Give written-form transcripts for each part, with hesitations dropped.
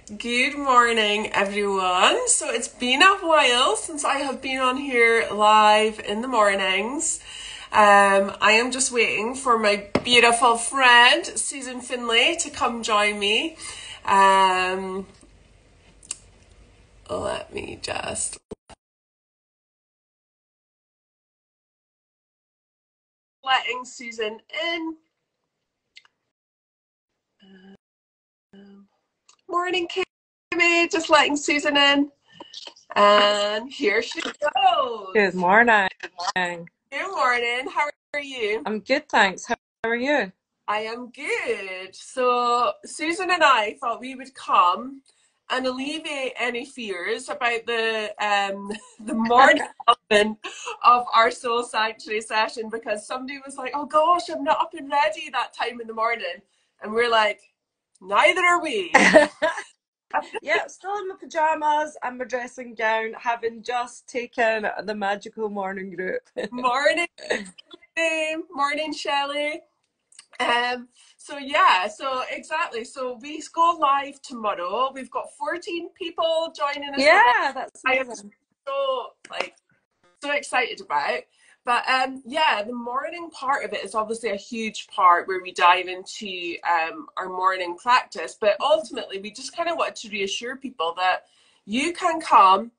Good morning, everyone. So it's been a while since I have been on here live in the mornings. I am just waiting for my beautiful friend, Susan Finlay, to come join me. Um, Let me just letting Susan in. Morning, Kimmy. Just letting Susan in. And here she Good goes. morning. Good morning. How are you? I'm good, thanks. How are you? I am good. So Susan and I thought we would come and alleviate any fears about the morning element of our soul sanctuary session because somebody was like, "Oh gosh, I'm not up and ready that time in the morning," and we're like, "Neither are we." Yeah, still in my pajamas and my dressing gown, having just taken the magical morning group. Morning, morning, Shelley. Um, so yeah, so exactly. So we go live tomorrow. We've got 14 people joining us live. Yeah, that's I am amazing. so excited about. But yeah, the morning part of it is obviously a huge part where we dive into our morning practice. But ultimately, we just kind of want to reassure people that you can come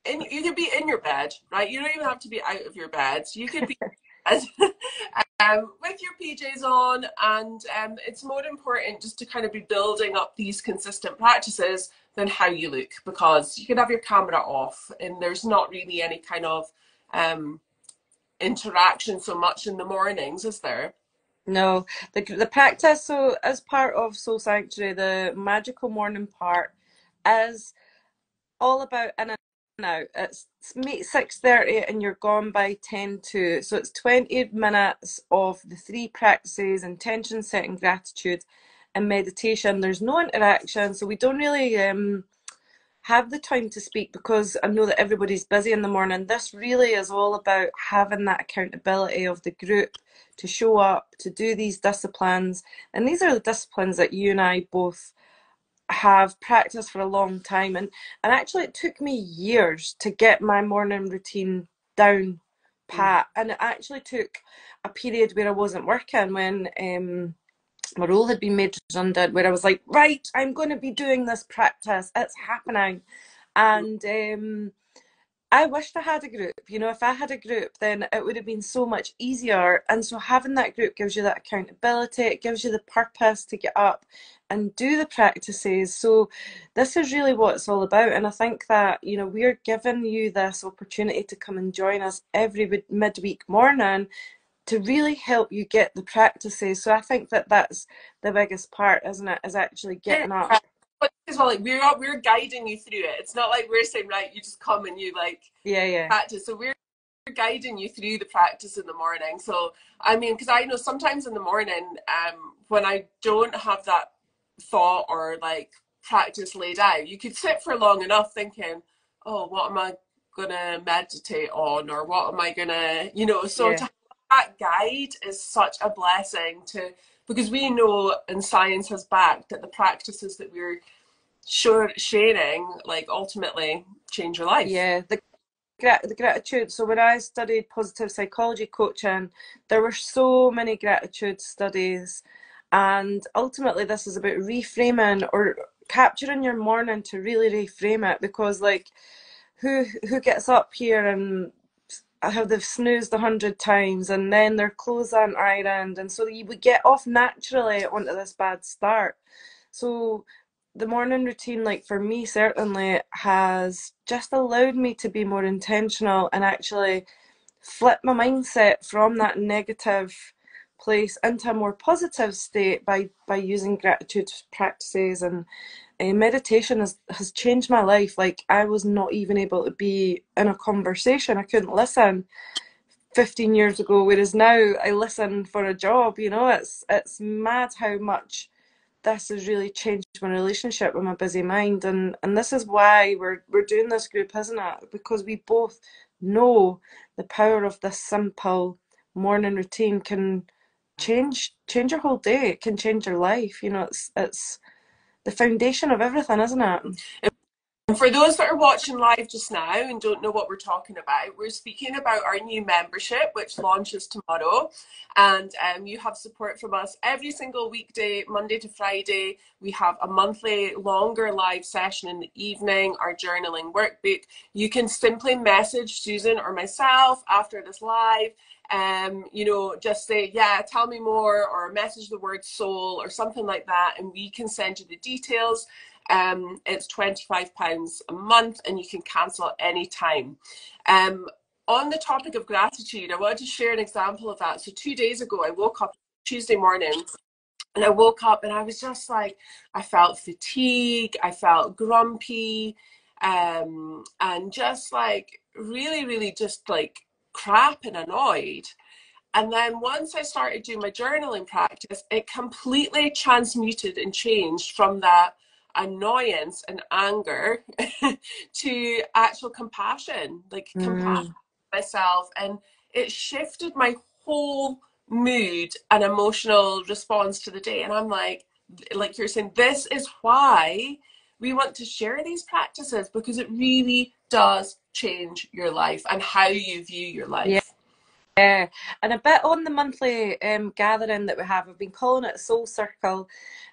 and you can be in your bed, right? You don't even have to be out of your bed. You could be with your PJs on, and it's more important just to kind of be building up these consistent practices than how you look, because you can have your camera off and there's not really any kind of um, interaction so much in the mornings, is there? No, the practice, so as part of Soul Sanctuary, the magical morning part is all about in and out. It's meet 6:30 and you're gone by 10 to. So it's 20 minutes of the three practices: intention setting, gratitude, and meditation. There's no interaction, so we don't really have the time to speak because I know that everybody's busy in the morning. This really is all about having that accountability of the group to show up, to do these disciplines. And these are the disciplines that you and I both have practiced for a long time, and actually it took me years to get my morning routine down pat, and it actually took a period where I wasn't working when my role had been made redundant, where I was like, right, I'm going to be doing this practice, it's happening. And I wished I had a group. If I had a group, then it would have been so much easier. And so having that group gives you that accountability, it gives you the purpose to get up and do the practices. So this is really what it's all about. And I think that, we're giving you this opportunity to come and join us every midweek morning to really help you get the practices. So I think that that's the biggest part, isn't it? Is actually Yeah. getting up. But as well, like we're guiding you through it. It's not like we're saying, right, you just come and you like Yeah, yeah, practice. So we're guiding you through the practice in the morning. So I mean, because I know sometimes in the morning, when I don't have that thought or like practice laid out, you could sit for long enough thinking, oh, what am I gonna meditate on, or what am I gonna, so to yeah. have that guide is such a blessing to, because we know and science has backed that the practices that we're sharing like ultimately change your life. Yeah, the gratitude. So when I studied positive psychology coaching, there were so many gratitude studies, and ultimately this is about reframing or capturing your morning to really reframe it. Because like, who gets up here and have they've snoozed 100 times and then their clothes aren't ironed, and so you would get off naturally onto this bad start. So the morning routine, like for me, certainly has just allowed me to be more intentional and actually flip my mindset from that negative place into a more positive state by using gratitude practices. And meditation has changed my life. Like, I was not even able to be in a conversation, I couldn't listen 15 years ago, whereas now I listen for a job. It's mad how much this has really changed my relationship with my busy mind. And this is why we're doing this group, isn't it? Because we both know the power of this simple morning routine can change your whole day. It can change your life. It's the foundation of everything, isn't it? And for those that are watching live just now and don't know what we're talking about, we're speaking about our new membership, which launches tomorrow. And you have support from us every single weekday, Monday to Friday. We have a monthly longer live session in the evening, our journaling workbook. You can simply message Susan or myself after this live. You know, just say, yeah, tell me more, or message the word soul or something like that, and we can send you the details. It's £25 a month and you can cancel anytime. On the topic of gratitude, I wanted to share an example of that. So 2 days ago, I woke up Tuesday morning, and I woke up and I was just like, I felt fatigue, I felt grumpy, and just like really, really just like crap and annoyed. And then once I started doing my journaling practice, it completely transmuted and changed from that annoyance and anger to actual compassion, like compassion for myself. And it shifted my whole mood and emotional response to the day. And I'm like you're saying, this is why we want to share these practices, because it really does change your life and how you view your Yeah. life. Yeah, and a bit on the monthly gathering that we have, I've been calling it Soul Circle.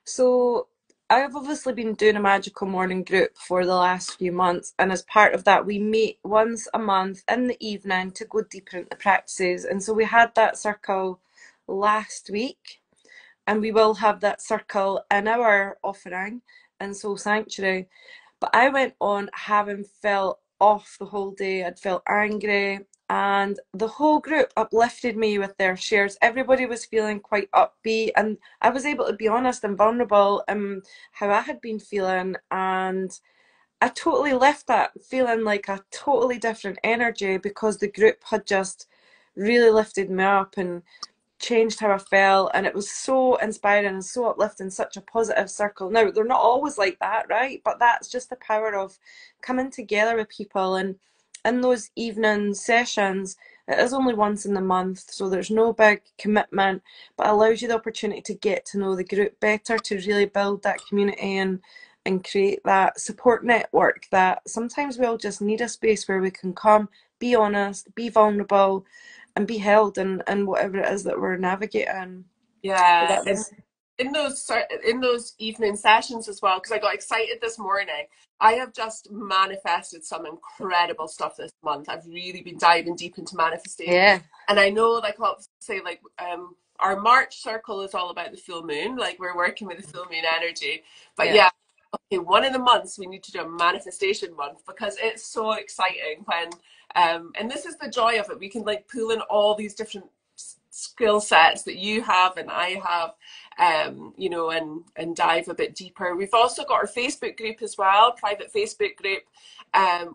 So I've obviously been doing a magical morning group for the last few months, and as part of that, we meet once a month in the evening to go deeper into practices. And so we had that circle last week, and we will have that circle in our offering in Soul Sanctuary. But I went on having felt off the whole day. I'd felt angry, and the whole group uplifted me with their shares. Everybody was feeling quite upbeat, and I was able to be honest and vulnerable in how I had been feeling. And I totally left that feeling like a totally different energy, because the group had just really lifted me up and changed how I felt, and it was so inspiring and so uplifting, such a positive circle. Now, they're not always like that, right? But that's just the power of coming together with people. And in those evening sessions, it is only once in the month, so there's no big commitment, but allows you the opportunity to get to know the group better, to really build that community and create that support network that sometimes we all just need a space where we can come, be honest, be vulnerable, and be held in whatever it is that we're navigating. So Yeah, that and was in those evening sessions as well, because I got excited this morning. I have just manifested some incredible stuff this month. I've really been diving deep into manifestation, yeah, and I know, like, I'll say, like, our March circle is all about the full moon. Like, we're working with the full moon energy, but yeah, yeah. Okay, one of the months we need to do a manifestation month, because it's so exciting when and this is the joy of it. We can like pull in all these different skill sets that you have and I have, you know, and dive a bit deeper. We've also got our Facebook group as well, private Facebook group,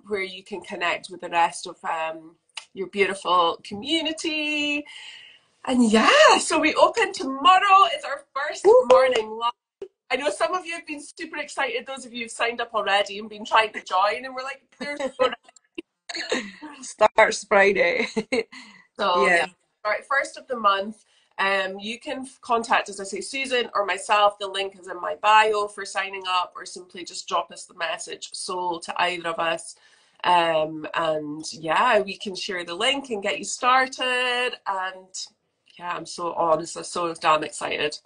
where you can connect with the rest of your beautiful community. And yeah, so we open tomorrow. It's our first morning live. I know some of you have been super excited. Those of you who've signed up already and been trying to join, and we're like, there's so. starts Friday. So Yeah, yeah, all right, first of the month. You can contact, as I say, Susan or myself. The link is in my bio for signing up, or simply just drop us the message soul to either of us. And yeah, we can share the link and get you started. And yeah, I'm so honestly so damn excited.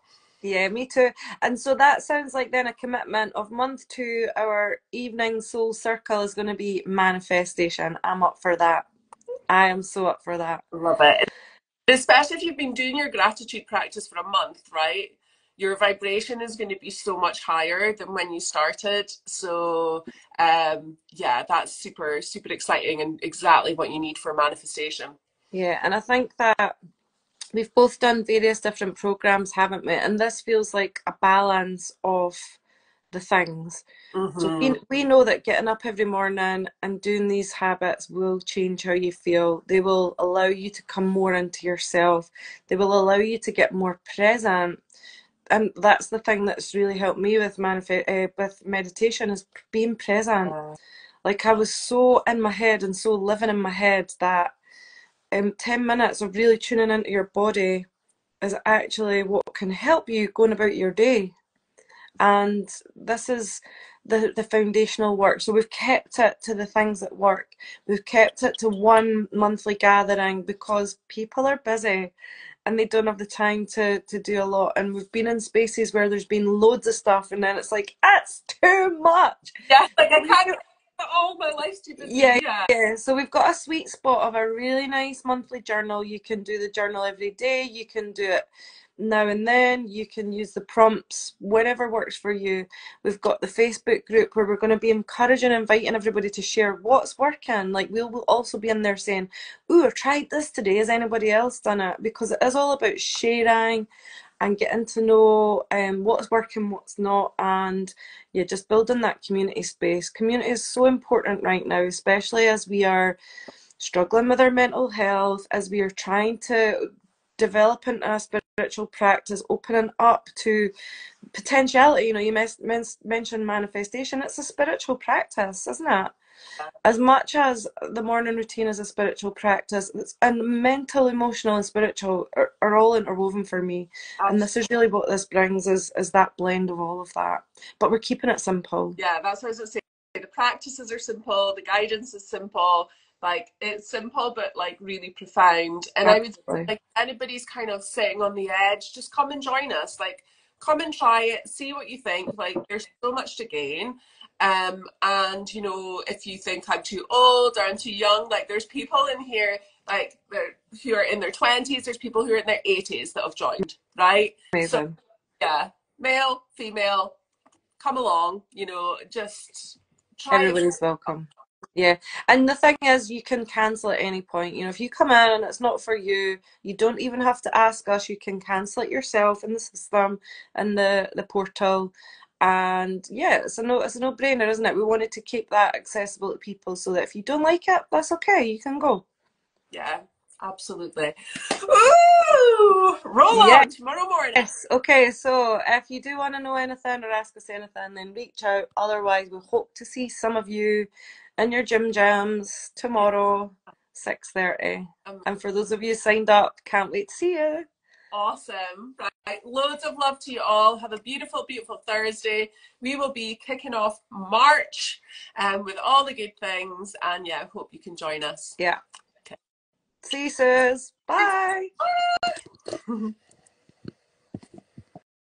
yeah, me too. And so that sounds like then a commitment of month two. Our evening soul circle is going to be manifestation. I'm up for that. I am so up for that. Love it. Especially if you've been doing your gratitude practice for a month, right? Your vibration is going to be so much higher than when you started. So, yeah, that's super, super exciting and exactly what you need for manifestation. Yeah, and I think that we've both done various different programs, haven't we? And this feels like a balance of the things. So Mm-hmm. we know that getting up every morning and doing these habits will change how you feel. They will allow you to come more into yourself. They will allow you to get more present. And that's the thing that's really helped me with with meditation, is being present. Like, I was so in my head and so living in my head that 10 minutes of really tuning into your body is actually what can help you going about your day. And this is the foundational work. So we've kept it to the things that work. We've kept it to one monthly gathering because people are busy and they don't have the time to do a lot. And we've been in spaces where there's been loads of stuff, and then it's like, that's too much. Yeah, like I So we've can't got, get all my life's too yeah, busy. Yeah. yeah. So we've got a sweet spot of a really nice monthly journal. You can do the journal every day. You can do it now and then. You can use the prompts whenever works for you. We've got the Facebook group where we're going to be encouraging, inviting everybody to share what's working. Like we'll also be in there saying, "Ooh, I've tried this today. Has anybody else done it?" Because it is all about sharing and getting to know what's working, what's not, and yeah, just building that community space. Community is so important right now, especially as we are struggling with our mental health, as we are trying to develop into a spiritual practice, opening up to potentiality. You know, you mentioned manifestation. It's a spiritual practice, isn't it? As much as the morning routine is a spiritual practice, and mental, emotional, and spiritual are all interwoven for me. And this is really what this brings is that blend of all of that. But we're keeping it simple. Yeah, that's what I was going to say. The practices are simple, the guidance is simple, like it's simple but like really profound. And I would say, Absolutely. like anybody's kind of sitting on the edge, just come and join us. Like come and try it, see what you think. Like there's so much to gain. And you know, if you think I'm too old or I'm too young, like there's people in here like who are in their 20s, there's people who are in their 80s that have joined, right? So Amazing. yeah, male, female, come along, you know, just try it. Everybody's welcome. Yeah. And the thing is, you can cancel at any point. You know, if you come in and it's not for you, you don't even have to ask us. You can cancel it yourself in the system and the portal. And yeah, it's a no-brainer, isn't it? We wanted to keep that accessible to people so that if you don't like it, that's okay. You can go. Yeah, absolutely. Ooh, roll Yeah. on tomorrow morning. Yes. Okay. So if you do want to know anything or ask us anything, then reach out. Otherwise, we hope to see some of you in your gym jams Yeah, tomorrow, 6:30. um, And for those of you signed up, can't wait to see you. awesome. Right, loads of love to you all. Have a beautiful, beautiful Thursday. We will be kicking off March with all the good things. And yeah, hope you can join us. Yeah. Okay. See you, sis. Bye. Bye.